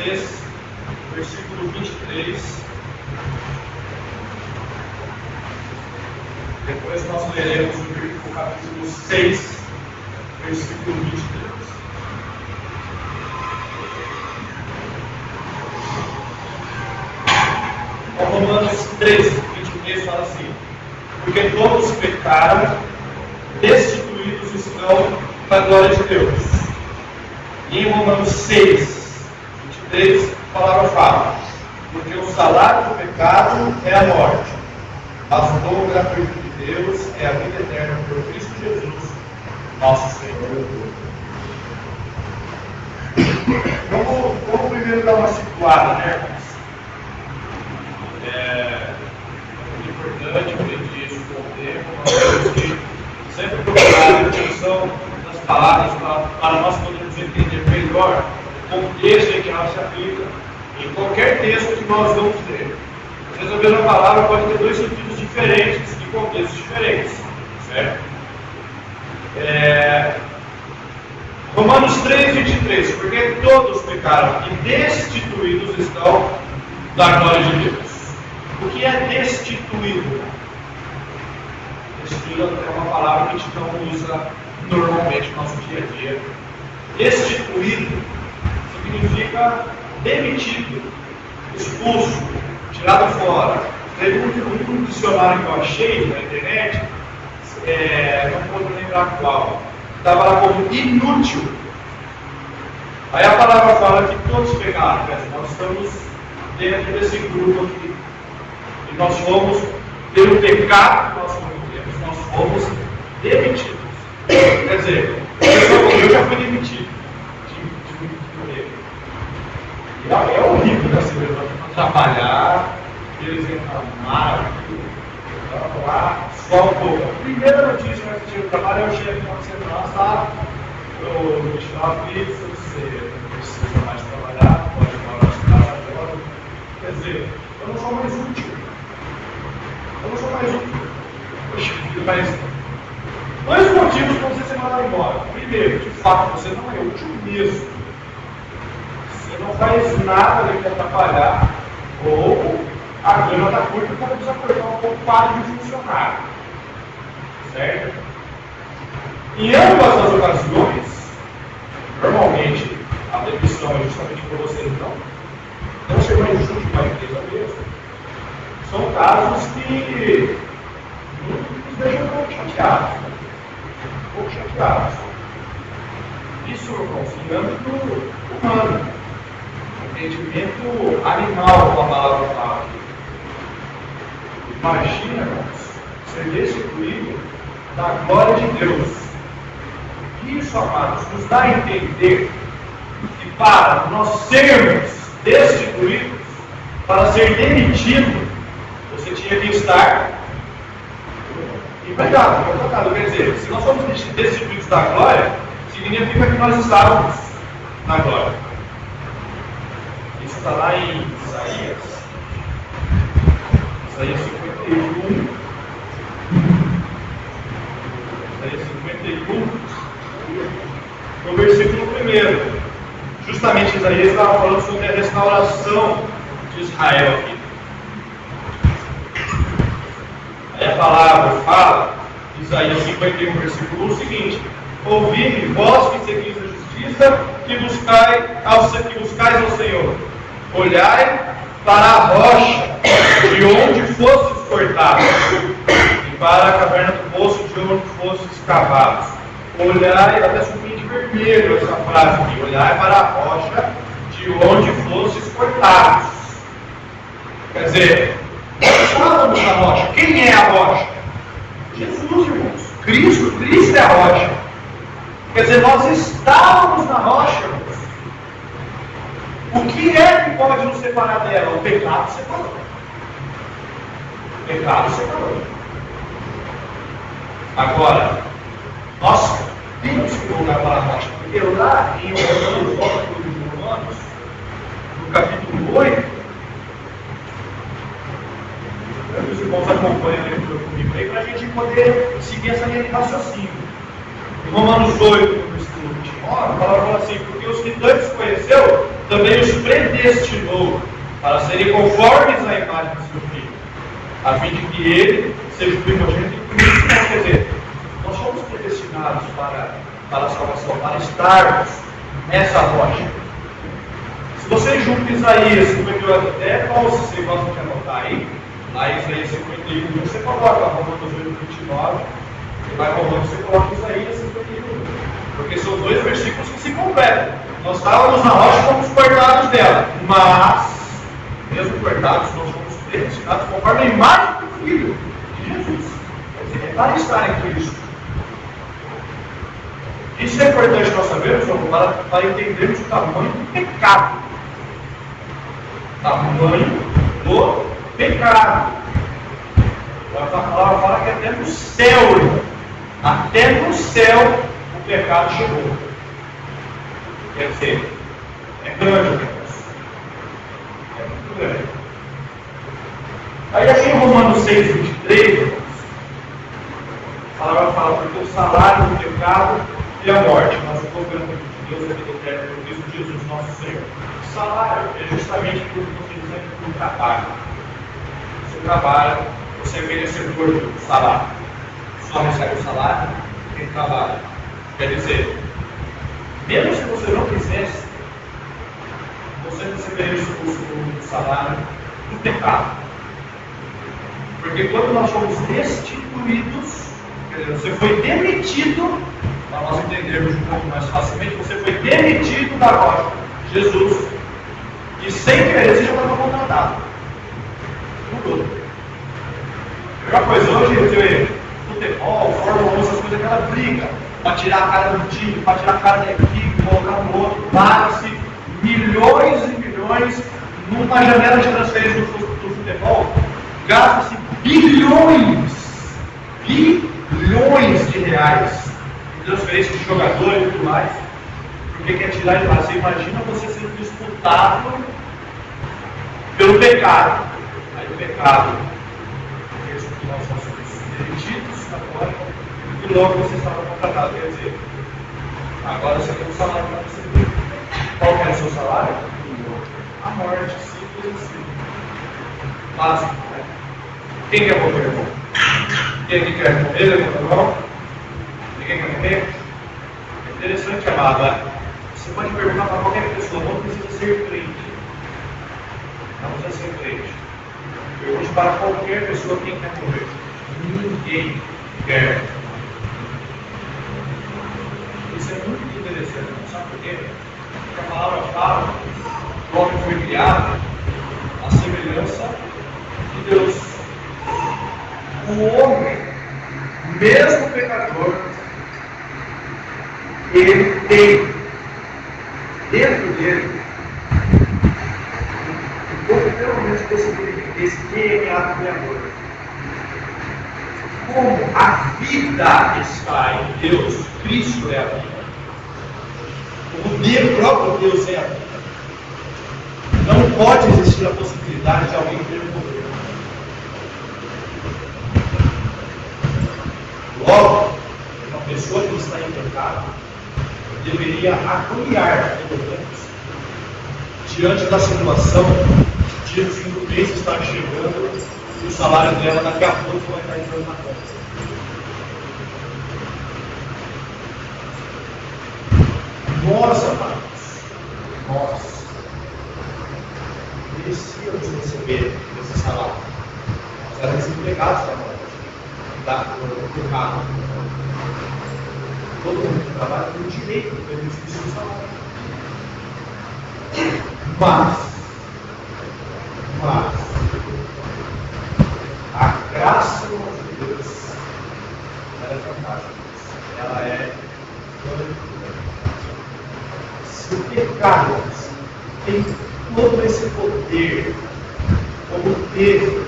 3, versículo 23. Depois nós leremos o capítulo 6, versículo 23. Então, Romanos 3, 23 fala assim: porque todos pecaram, destituídos estão da glória de Deus. E em Romanos 6, 23, a palavra fala: porque o salário do pecado é a morte, mas o dom gratuito de Deus é a vida eterna por Cristo Jesus, nosso Senhor. Vamos primeiro dar uma situada, né, irmãos? É importante apreender isso com o tempo. Nós temos que sempre procurar a atenção das palavras para nós podermos entender melhor o contexto em que ela se aplica em qualquer texto que nós vamos ler. Às vezes a mesma palavra pode ter dois sentidos diferentes e contextos diferentes, certo? Romanos 3, 23, porque todos pecaram e destituídos estão da glória de Deus. O que é destituído? Destituído é uma palavra que a gente não usa normalmente no nosso dia a dia. Destituído significa demitido, expulso, tirado fora. Teve um dicionário que eu achei na internet, não vou lembrar qual, estava lá como inútil. Aí a palavra fala que todos pecaram, nós estamos dentro desse grupo aqui. E nós fomos, pelo pecado que nós cometemos, nós fomos demitidos. Quer dizer, eu já fui demitido de emprego. É horrível assim, para trabalhar, eles reclamaram, lá, só um pouco. A primeira notícia que eu tive no trabalho, eu cheguei no semana passada, eu me chamava pizza, você não precisa mais trabalhar, pode morar na cidade agora. Quer dizer, eu não sou mais útil. Poxa, mas dois motivos para você ser mandado embora. Primeiro, de fato, você não é útil mesmo. Você não faz nada que atrapalhar. Ou a grama está curta e precisa cortar um pouco quadro de funcionário. Certo? Em ambas as ocasiões, normalmente, a demissão é justamente por você não ser mais útil para a empresa mesmo. São casos que nos deixam um pouco chateados. Isso, irmãos, em âmbito humano, entendimento animal, como a palavra fala aqui. Imagina, irmãos, ser destituído da glória de Deus. Isso, amados, nos dá a entender que para nós sermos destituídos, para ser demitido, você tinha que estar empregado. Quer dizer, se nós somos destituídos da glória, significa que nós estávamos na glória. Isso está lá em Isaías 51. Isaías 51, no versículo 1. Justamente Isaías estava falando sobre a restauração de Israel aqui. Aí a palavra fala, Isaías 51, versículo 1, o seguinte: ouvi vós que seguis a justiça, que buscais ao Senhor. Olhai para a rocha, de onde fostes cortados, e para a caverna do poço, de onde fostes cavados. Olhai, até subir de vermelho essa frase aqui: olhai para a rocha, de onde fostes cortados. Quer dizer, nós estávamos na rocha. Quem é a rocha? Jesus, irmãos. Cristo é a rocha. Quer dizer, nós estávamos na rocha, irmãos. O que é que pode nos separar dela? O pecado separou. Agora, nós temos que voltar para a rocha. Porque lá em Romanos, no capítulo 8, os irmãos acompanham a leitura comigo aí para a gente poder seguir essa linha de raciocínio. Em Romanos 8, no versículo 29, a palavra fala assim: porque os que antes conheceu, também os predestinou para serem conformes à imagem do seu Filho, a fim de que ele seja o primogênito em Cristo. Quer dizer, nós somos predestinados para a salvação, para estarmos nessa rocha. Se você junta Isaías 58 até, qual você gosta de anotar aí? Lá em Isaías 51, você coloca Romanos 8:29, e vai Romanos, você coloca Isaías 51. Porque são dois versículos que se completam. Nós estávamos na rocha e fomos cortados dela, mas, mesmo cortados, nós fomos predestinados conforme a imagem do Filho de Jesus. Quer dizer, é para estar em Cristo. Isso é importante nós sabermos, para entendermos o tamanho do pecado. Tamanho do pecado. A palavra fala que até no céu, o pecado chegou. Quer dizer, é grande o negócio. É muito grande. Aí aqui em Romanos 6:23, a palavra fala, porque o salário do pecado é a morte, mas o programa de Deus é a vida eterna por Cristo Jesus, nosso Senhor. O salário é justamente aquilo que você diz aqui no trabalho. Você trabalha, você é merecedor do salário. Só recebe o salário quem trabalha. Quer dizer, mesmo se você não quisesse, você receberia o salário do pecado. Porque quando nós fomos destituídos, quer dizer, você foi demitido, para nós entendermos um pouco mais facilmente, você foi demitido da rocha, Jesus, e sem querer você já estava contratado. Mudou. A melhor coisa hoje, você vê futebol, Fórmula 1, essas coisas, aquela briga, para tirar a cara do time, para tirar a cara da equipe, colocar no outro, paga-se milhões e milhões numa janela de transferência do futebol, gasta-se bilhões de reais em transferência de jogadores e tudo mais, porque quer tirar de lá. Você imagina você sendo disputado pelo pecado. Aí o pecado, que nós somos demitidos agora, e logo você estava contratado. Quer dizer, agora você tem um salário para receber. Qual que é o seu salário? A morte, simples assim. Básico, né? Quem quer morrer, irmão? Quem quer morrer, levanta a mão. Ninguém quer morrer? É interessante, amado. Você pode perguntar para qualquer pessoa, não precisa ser crente. Não precisa ser crente. Pergunte para qualquer pessoa quem quer morrer. Ninguém quer. Isso é muito interessante, não sabe por quê? Porque a palavra fala que o homem foi criado à semelhança de Deus. O homem, mesmo pecador, ele tem dentro dele um pouco, pelo menos, desse DNA criador. Como a vida está em Deus, Cristo é a vida. Como o próprio Deus é a vida. Não pode existir a possibilidade de alguém ter poder. Logo, uma pessoa que está em pecado deveria agoniar, pelo menos, diante da situação de o fim do mês estar chegando e o salário dela daqui a pouco vai estar entrando na conta. Nós, amados, nós merecíamos receber esse salário. Nós éramos empregados da morte, do pecado. Todo mundo que trabalha tem o direito de receber esse salário. Mas a graça de Deus, ela é fantástica. Ela é gloriosa. Se o pecado tem todo esse poder, como teve,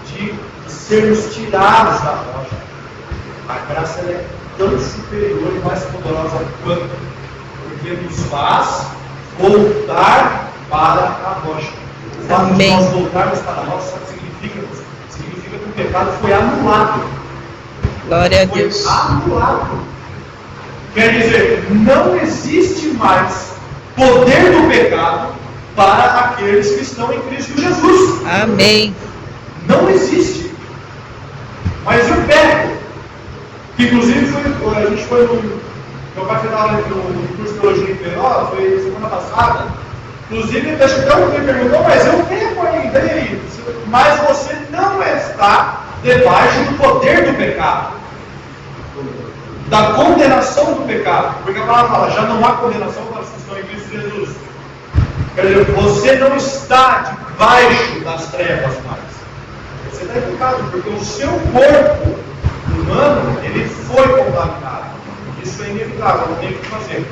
de sermos tirados da rocha, a graça ela é tão superior e mais poderosa quanto, porque nos faz voltar para a rocha. O fato de nós voltarmos para a rocha significa que o pecado foi anulado. Glória a Deus. Foi anulado. Quer dizer, não existe mais poder do pecado para aqueles que estão em Cristo Jesus. Amém. Não existe. Mas eu pego. Que inclusive a gente foi meu pai foi dar no curso de teologia em Perópolis, foi semana passada. Inclusive, acho que até alguém perguntou, mas eu peco ainda, e aí? Mas você não está debaixo do poder do pecado, da condenação do pecado, porque a palavra fala, já não há condenação para os que estão em Cristo Jesus. Quer dizer, você não está debaixo das trevas mais. Você está em pecado, porque o seu corpo humano, ele foi contaminado. Isso é inevitável, não tem o que fazer.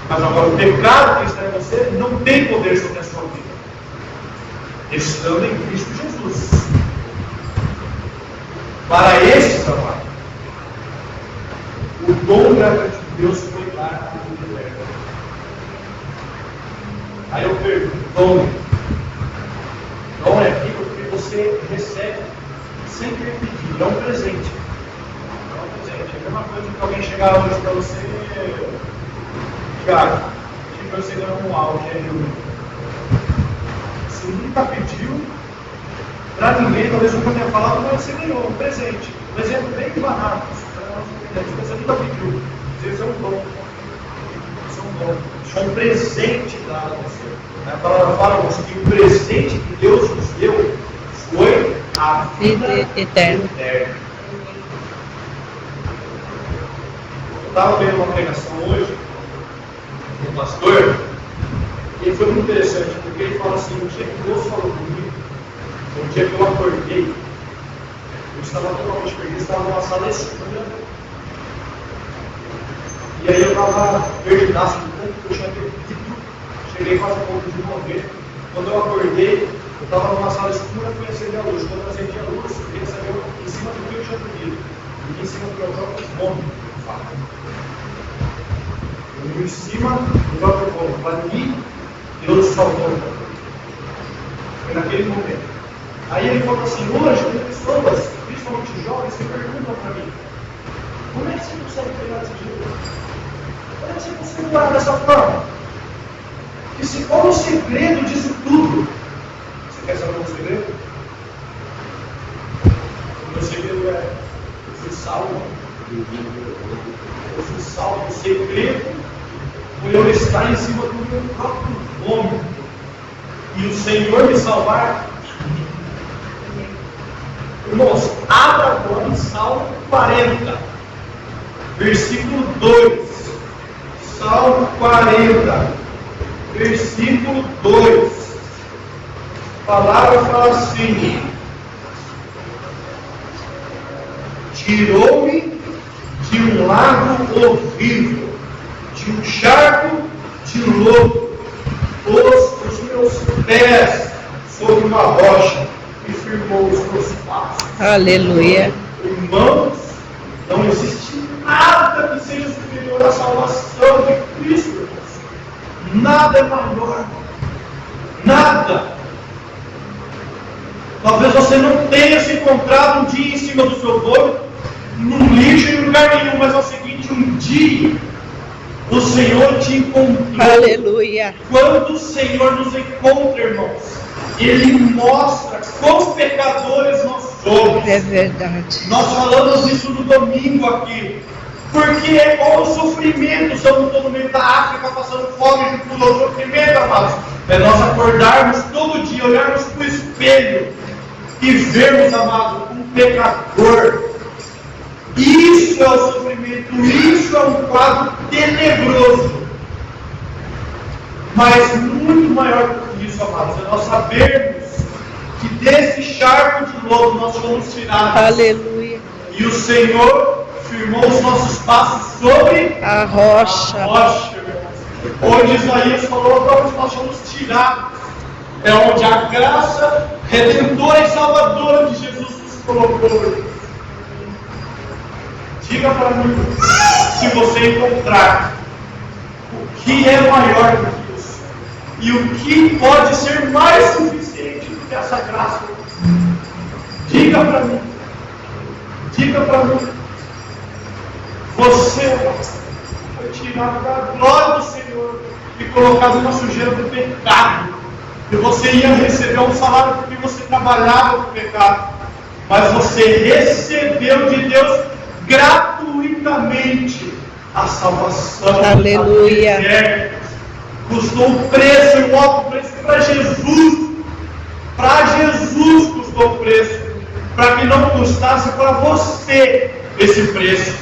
Mas agora, o pecado que está em você não tem poder sobre a sua vida. Estando em Cristo Jesus. Para esses, amado, o dom gratuito de Deus foi dar a vida eterna. Aí eu pergunto, dom é aquilo que você recebe sem ter pedido, é um presente. É um presente. É a mesma coisa que alguém chegar hoje para você, Tiago, que você ganhou um áudio aí. Você nunca pediu para ninguém, talvez nunca tenha falado, mas você ganhou um presente. Um exemplo bem banal. Você nunca pediu. Isso é um dom. Isso é um dom. Isso é um presente dado a você. A palavra fala que o presente que Deus nos deu foi a vida eterna. Eu estava vendo uma pregação hoje do pastor, e foi muito interessante, porque ele fala assim, o dia que Deus falou comigo, o dia que eu acordei, eu estava totalmente perdido, estava numa sala escura, e aí eu estava perdidaço do tanto que eu tinha perdido, cheguei quase a ponto de morrer. Quando eu acordei, eu estava numa sala escura, fui acender a luz. Quando eu acendi a luz, eu queria saber em cima do que eu tinha dormido. E em cima do meu próprio vômito, de fato. Eu dormi em cima do próprio vômito. Ali, Deus salvou. Foi naquele momento. Aí ele falou assim, hoje tem pessoas, principalmente jovens, que perguntam para mim, como é que você consegue pegar desse jeito? Como é que você consegue orar dessa forma? E qual é o segredo disso tudo? Você quer saber o segredo? O meu segredo é: eu fui salvo. Eu fui salvo. O segredo foi eu estar em cima do meu próprio vômito e o Senhor me salvar. Irmãos, abra agora em Salmo 40, versículo 2. Salmo 40. Versículo 2, a palavra fala assim: tirou-me de um lago horrível, de um charco de lodo, pôs os meus pés sobre uma rocha e firmou os meus passos. Aleluia. Irmãos, não existe nada que seja superior à salvação de Cristo. Nada é maior. Nada. Talvez você não tenha se encontrado um dia em cima do seu vômito, num lixo em lugar nenhum, mas é o seguinte, um dia o Senhor te encontrou. Aleluia. Quando o Senhor nos encontra, irmãos, Ele mostra quão pecadores nós somos. É verdade. Nós falamos isso no domingo aqui. Porque é qual o sofrimento? Estamos no meio da África passando fome, junto ao sofrimento, amados. É nós acordarmos todo dia, olharmos para o espelho e vermos, amados, um pecador. Isso é o sofrimento, isso é um quadro tenebroso. Mas muito maior do que isso, amados, é nós sabermos que desse charco de lodo nós fomos tirados. Aleluia. E o Senhor firmou os nossos passos sobre a rocha. Onde Isaías falou, onde nós fomos tirados. É onde a graça redentora e salvadora de Jesus nos colocou. Diga para mim, se você encontrar o que é maior do que isso, e o que pode ser mais suficiente do que essa graça. Diga para mim. Diga para mim. Você foi tirado da glória do Senhor e colocado na sujeira do pecado. E você ia receber um salário porque você trabalhava com o pecado. Mas você recebeu de Deus gratuitamente a salvação. Aleluia. Custou um preço, um alto preço para Jesus. Para Jesus custou o preço. Para que não custasse para você esse preço.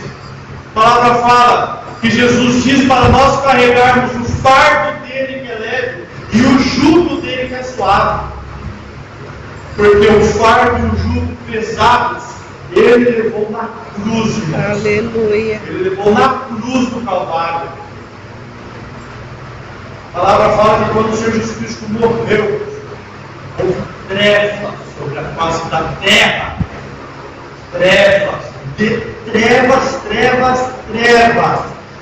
A palavra fala que Jesus diz para nós carregarmos o fardo dele que é leve e o jugo dele que é suave. Porque o fardo e o jugo pesados, ele levou na cruz, irmãos. Aleluia. Ele levou na cruz do Calvário. A palavra fala que quando o Senhor Jesus Cristo morreu, houve trevas sobre a face da terra. Trevas.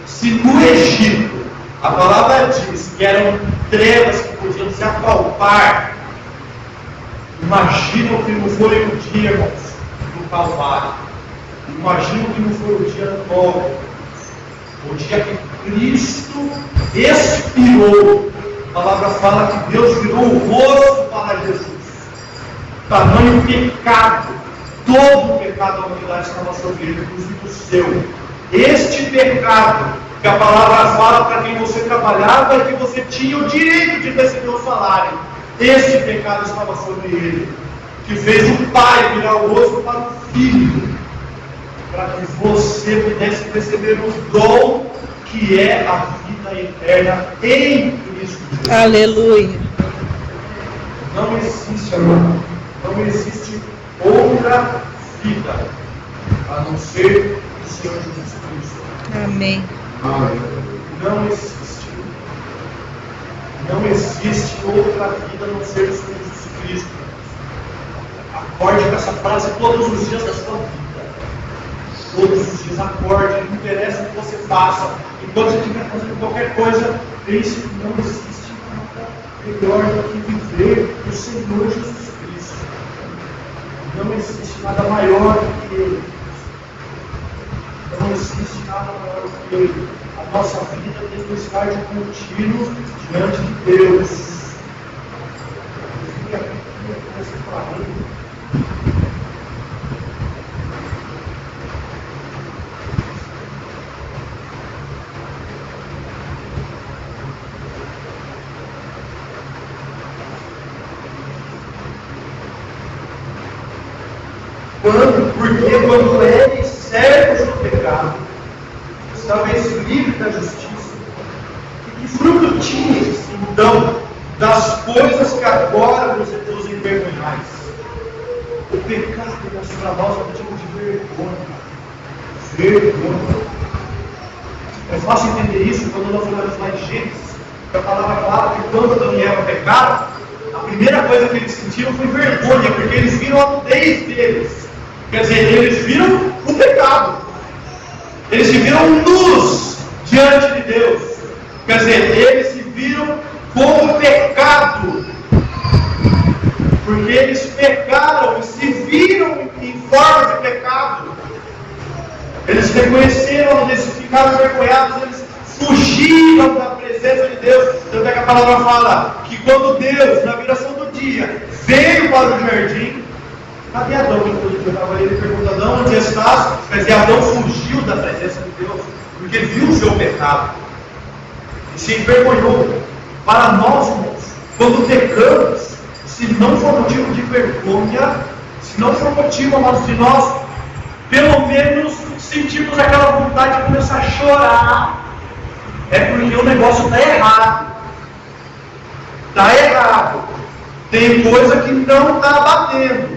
Se no Egito a palavra diz que eram trevas que podiam se apalpar, imagina o que não foi o dia, irmãos, do Calvário. Imagina o que não foi o dia novo. O dia que Cristo expirou. A palavra fala que Deus virou o rosto para Jesus. Tamanho pecado. Todo o pecado da humanidade estava sobre ele, inclusive o seu. Este pecado que a palavra fala para quem você trabalhava e que você tinha o direito de receber o salário. Este pecado estava sobre ele, que fez o pai virar o rosto para o filho, para que você pudesse receber o dom que é a vida eterna em Cristo Jesus. Aleluia. Não existe, irmão, não existe outra vida a não ser o Senhor Jesus Cristo. Amém. Não existe. Não existe outra vida a não ser o Senhor Jesus Cristo. Acorde com essa frase todos os dias da sua vida. Todos os dias acorde, não interessa o que você faça. Enquanto você estiver fazendo qualquer coisa, pense que não existe nada melhor do que viver o Senhor Jesus Cristo. Não existe nada maior do que Ele. Não existe nada maior do que Ele. A nossa vida tem que estar de contínuo diante de Deus. Fica aqui nesse planeta. Porque quando eres servos do pecado, talvez livre da justiça, e que fruto tinhas, então, das coisas que agora vos envergonhais? O pecado para nós é motivo de vergonha. É fácil entender isso quando nós olhamos lá em Gênesis, que a palavra fala que quando Adão e Eva pecaram, a primeira coisa que eles sentiram foi vergonha, porque eles viram a nudez deles. Quer dizer, eles viram o pecado. Eles se viram nus diante de Deus. Quer dizer, eles se viram com o pecado. Porque eles pecaram e se viram em forma de pecado. Eles reconheceram, eles ficaram envergonhados, eles fugiram da presença de Deus. Tanto é que a palavra fala que quando Deus, na viração do dia, veio para o jardim, cadê Adão? Ele pergunta: Adão, onde estás? Quer dizer, Adão fugiu da presença de Deus, porque viu o seu pecado e se envergonhou. Para nós, irmãos, quando pecamos, se não for motivo de vergonha, se não for motivo, amados, de nós, pelo menos sentimos aquela vontade de começar a chorar, é porque o negócio está errado. Está errado. Tem coisa que não está batendo.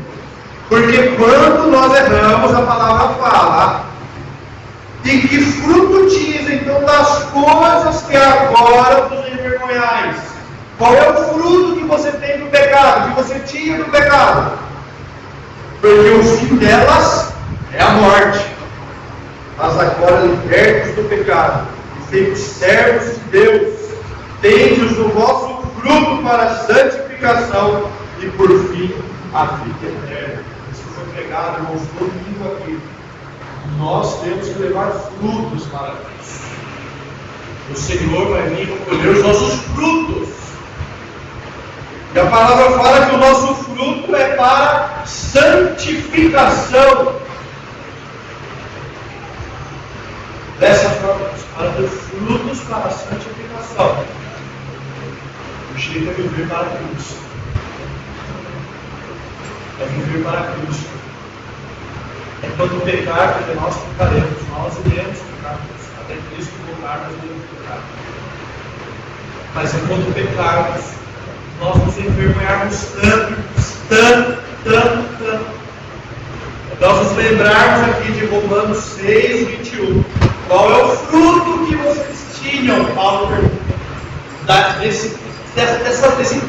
Porque quando nós erramos, a palavra fala: e que fruto tinhas então das coisas que agora vos envergonhais? Qual é o fruto que você tem do pecado, que você tinha do pecado? Porque o fim delas é a morte. Mas agora, libertos do pecado e feitos servos de Deus, tendes o vosso fruto para a santificação e por fim a vida eterna. Pregado, irmãos, domingo aqui. Nós temos que levar frutos para Deus. O Senhor vai vir colher os nossos frutos. E a palavra fala que o nosso fruto é para santificação. Dessa forma, para ter frutos para a santificação. O jeito é viver para Cristo. É viver para Cristo. É quando pecar, porque nós pecaremos, nós iremos pecar. Até Cristo voltar, nós iremos pecar. Mas é quando pecarmos, nós nos envergonharmos tanto. Nós nos lembrarmos aqui de Romanos 6:21. Qual é o fruto que vocês tinham, Paulo pergunta, desse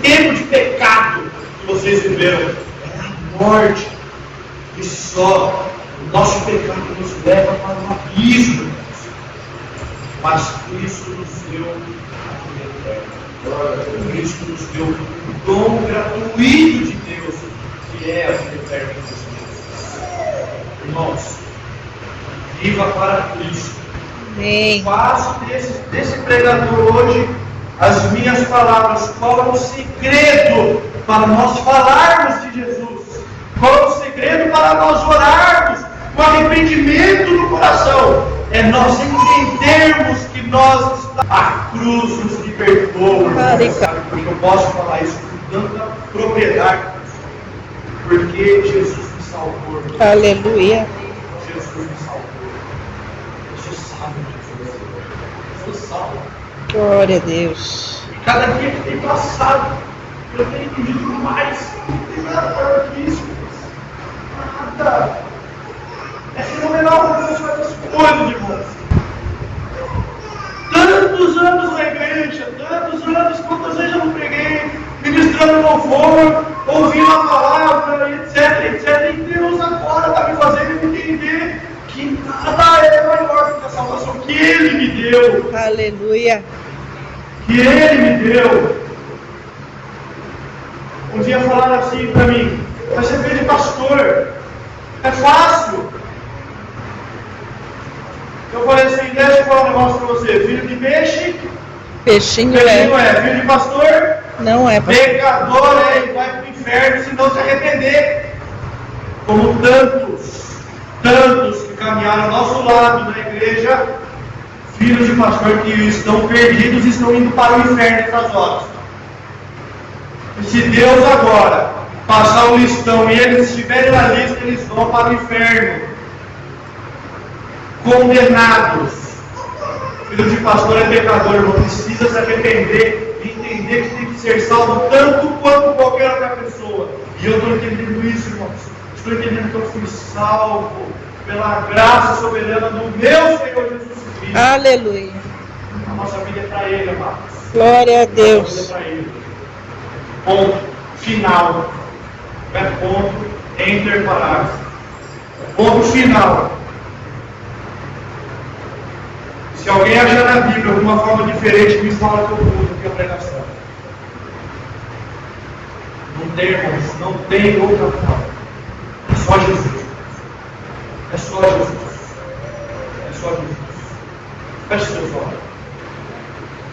tempo de pecado que vocês viveram? É a morte. E só o nosso pecado nos leva para um abismo. Mas Cristo nos deu a vida eterna. Cristo nos deu o dom gratuito de Deus, que é a vida eterna em Jesus. Irmãos, viva para Cristo. Amém. Faço desse pregador hoje as minhas palavras. Qual é o segredo para nós falarmos de Jesus? Qual é o segredo para nós orarmos com arrependimento no coração? É nós entendermos que a cruz nos libertou. Porque eu posso falar isso com tanta propriedade. Porque Jesus me salvou. Aleluia. Jesus me salvou. Eu sou salvo de Jesus. Eu sou salvo. Glória a Deus. E cada dia que tem passado, eu tenho entendido mais. Não tem nada maior que isso. Nada. É fenomenal como Deus faz as coisas, irmãos. Tantos anos na igreja, tantos anos, quantas vezes eu não preguei, ministrando louvor, ouvindo a palavra, etc. E Deus agora está me fazendo entender que nada é maior do que a salvação que Ele me deu. Aleluia. Que Ele me deu. Um dia falaram assim para mim: mas você veio de pastor, é fácil. Eu falei assim: deixa eu falar um negócio para você. Filho de peixe, Peixinho não é. é. Filho de pastor, Não é, pastor. pecador é. E vai para o inferno se não se arrepender. Como tantos que caminharam ao nosso lado na igreja, filhos de pastor que estão perdidos e estão indo para o inferno nessas horas. E se Deus agora passar um listão e eles estiverem na lista, eles vão para o inferno. Condenados. Filho de pastor é pecador, não precisa se arrepender e entender que tem que ser salvo tanto quanto qualquer outra pessoa. E eu estou entendendo isso, irmãos. Estou entendendo que eu fui salvo pela graça soberana do meu Senhor Jesus Cristo. Aleluia. A nossa vida é para Ele, amados. Glória a A nossa vida Deus. é para Ele. Ponto final. Não é ponto interparável. Ponto final. Se alguém achar na Bíblia alguma forma diferente, me fala que eu mudo aqui a pregação. Não tem, irmãos, não tem outra forma. É só Jesus. É só Jesus. É só Jesus. Feche seus olhos.